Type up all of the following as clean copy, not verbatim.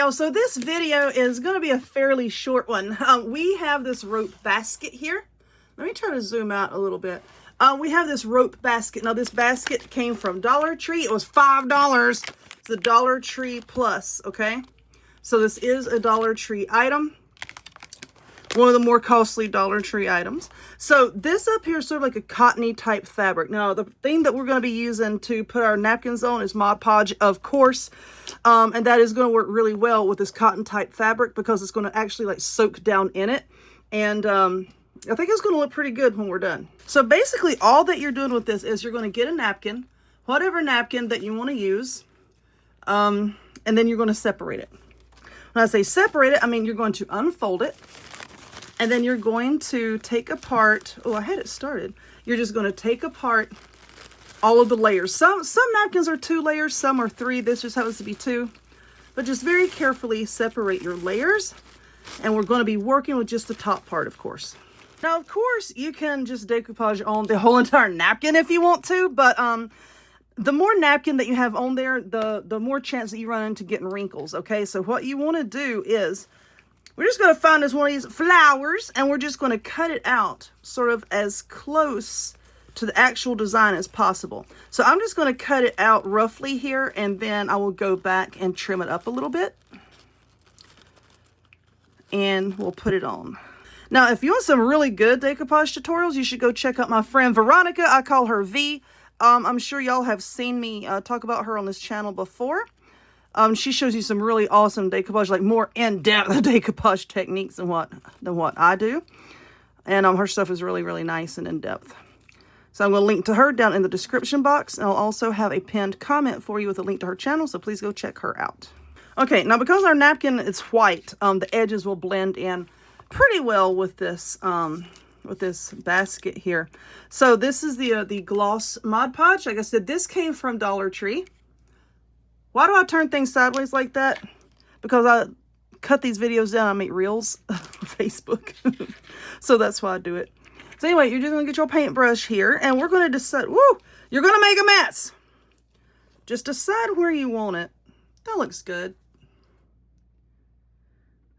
y'all, so this video is going to be a fairly short one. We have this rope basket here. Let me try to zoom out a little bit. We have this rope basket. Now, this basket came from Dollar Tree. It was $5. It's the Dollar Tree Plus, okay? So this is a Dollar Tree item. One of the more costly Dollar Tree items. So this up here is sort of like a cottony type fabric. Now, the thing that we're going to be using to put our napkins on is Mod Podge, of course. And that is going to work really well with this cotton type fabric because it's going to actually like soak down in it. And I think it's going to look pretty good when we're done. So basically all that you're doing with this is you're going to get a napkin, whatever napkin that you want to use. And then you're going to separate it. When I say separate it, I mean you're going to unfold it. And then you're going to take apart, oh, I had it started. You're just going to take apart all of the layers. Some napkins are 2 layers, some are 3. This just happens to be 2. But just very carefully separate your layers. And we're going to be working with just the top part, of course. Now, of course, you can just decoupage on the whole entire napkin if you want to. But the more napkin that you have on there, the more chance that you run into getting wrinkles, okay? So what you want to do is, we're just going to find us one of these flowers and we're just going to cut it out sort of as close to the actual design as possible. So I'm just going to cut it out roughly here and then I will go back and trim it up a little bit. And we'll put it on. Now, if you want some really good decoupage tutorials, you should go check out my friend Veronica. I call her V. I'm sure y'all have seen me talk about her on this channel before. She shows you some really awesome decoupage, like more in-depth decoupage techniques than what I do. And her stuff is really, really nice and in-depth. So I'm going to link to her down in the description box. And I'll also have a pinned comment for you with a link to her channel. So please go check her out. Okay, now because our napkin is white, the edges will blend in pretty well with this basket here. So this is the gloss Mod Podge. Like I said, this came from Dollar Tree. Why do I turn things sideways like that? Because I cut these videos down. I make reels for Facebook. So that's why I do it. So anyway, you're just going to get your paintbrush here. And we're going to decide. Woo! You're going to make a mess. Just decide where you want it. That looks good.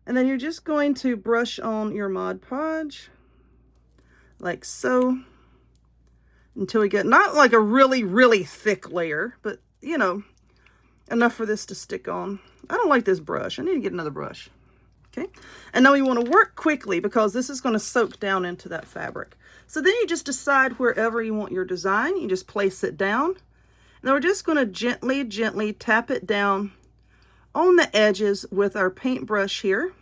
And then you're just going to brush on your Mod Podge. Like so. Until we get not like a really, really thick layer. But, you know, enough for this to stick on. I don't like this brush. I need to get another brush. Okay. And now we want to work quickly because this is going to soak down into that fabric. So then you just decide wherever you want your design. You just place it down. And then we're just going to gently, gently tap it down on the edges with our paintbrush here.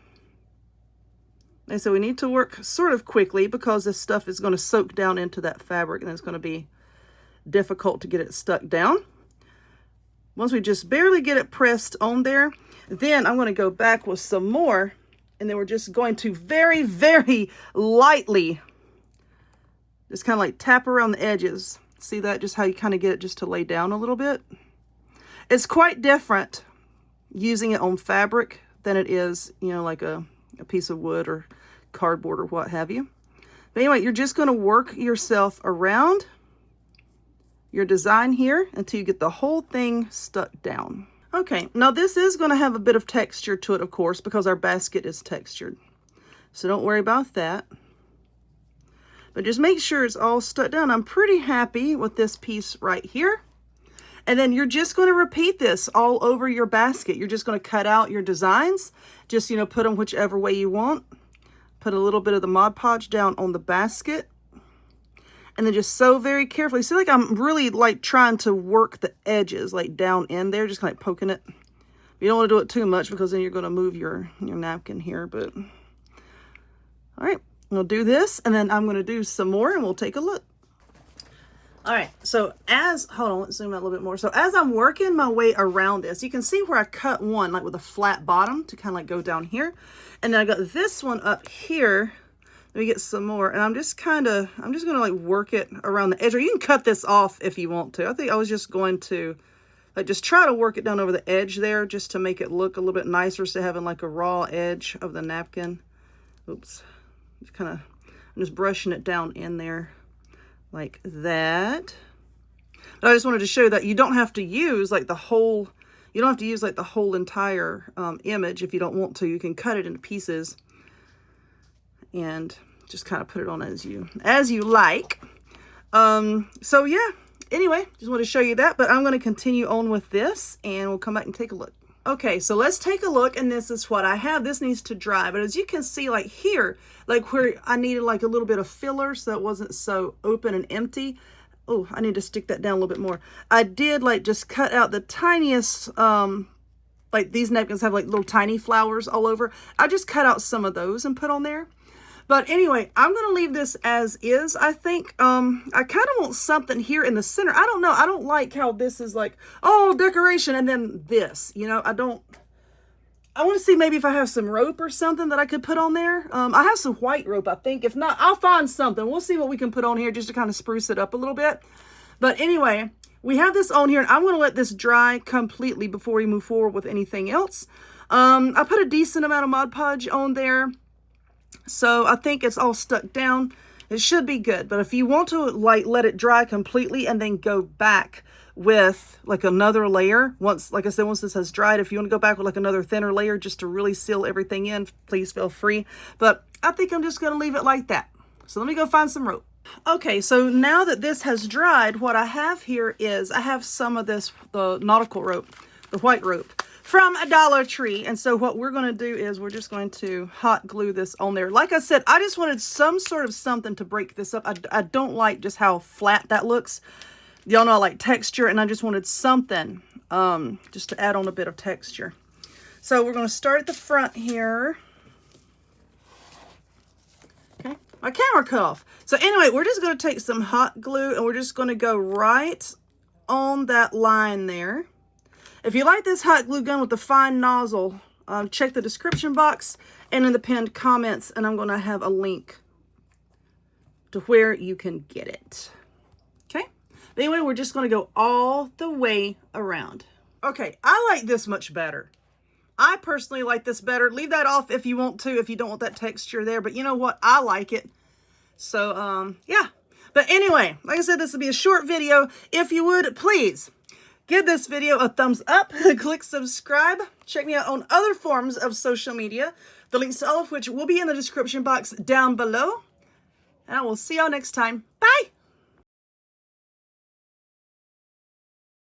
And so we need to work sort of quickly because this stuff is going to soak down into that fabric and it's going to be difficult to get it stuck down. Once we just barely get it pressed on there, then I'm going to go back with some more. And then we're just going to very, very lightly just kind of like tap around the edges. See that? Just how you kind of get it just to lay down a little bit. It's quite different using it on fabric than it is, you know, like a piece of wood or cardboard or what have you. But anyway, you're just going to work yourself around your design here until you get the whole thing stuck down. Okay, now this is going to have a bit of texture to it, of course, because our basket is textured. So don't worry about that. But just make sure it's all stuck down. I'm pretty happy with this piece right here. And then you're just going to repeat this all over your basket. You're just going to cut out your designs. Just, you know, put them whichever way you want. Put a little bit of the Mod Podge down on the basket. And then just sew very carefully. See, like I'm really like trying to work the edges like down in there. Just kind of like poking it. You don't want to do it too much because then you're going to move your napkin here. But all right, we'll do this. And then I'm going to do some more and we'll take a look. All right, so hold on, let's zoom out a little bit more. So as I'm working my way around this, you can see where I cut one, like with a flat bottom to kind of like go down here. And then I got this one up here. Let me get some more. And I'm just going to like work it around the edge. Or you can cut this off if you want to. I think I was just going to like just try to work it down over the edge there just to make it look a little bit nicer instead of having like a raw edge of the napkin. Oops. I'm just brushing it down in there. Like that. But I just wanted to show you that you don't have to use like the whole, You don't have to use like the whole entire image if you don't want to. You can cut it into pieces and just kind of put it on as you like. So yeah, anyway, just want to show you that, but I'm going to continue on with this and we'll come back and take a look. Okay, so let's take a look, and this is what I have. This needs to dry, but as you can see, like here, like where I needed like a little bit of filler so it wasn't so open and empty. Oh, I need to stick that down a little bit more. I did like just cut out the tiniest, like these napkins have like little tiny flowers all over. I just cut out some of those and put on there. But anyway, I'm going to leave this as is, I think. I kind of want something here in the center. I don't know. I don't like how this is like, oh, decoration, and then this, you know, I want to see maybe if I have some rope or something that I could put on there. I have some white rope, I think. If not, I'll find something. We'll see what we can put on here just to kind of spruce it up a little bit. But anyway, we have this on here, and I'm going to let this dry completely before we move forward with anything else. I put a decent amount of Mod Podge on there. So I think it's all stuck down. It should be good. But if you want to like let it dry completely and then go back with like another layer, once, like I said, once this has dried, if you want to go back with like another thinner layer just to really seal everything in, please feel free. But I think I'm just going to leave it like that. So let me go find some rope. Okay, so now that this has dried, what I have here is I have some of this, the nautical rope, the white rope, from a Dollar Tree. And so what we're going to do is we're just going to hot glue this on there. Like I said, I just wanted some sort of something to break this up. I don't like just how flat that looks. Y'all know I like texture, and I just wanted something just to add on a bit of texture. So we're going to start at the front here. Okay, my camera cut off. So anyway, we're just going to take some hot glue and we're just going to go right on that line there. If you like this hot glue gun with the fine nozzle, check the description box and in the pinned comments, and I'm going to have a link to where you can get it. Okay? But anyway, we're just going to go all the way around. Okay, I like this much better. I personally like this better. Leave that off if you want to, if you don't want that texture there. But you know what? I like it. So, yeah. But anyway, like I said, this will be a short video. If you would, please give this video a thumbs up, click subscribe, check me out on other forms of social media, the links to all of which will be in the description box down below, and I will see y'all next time. Bye!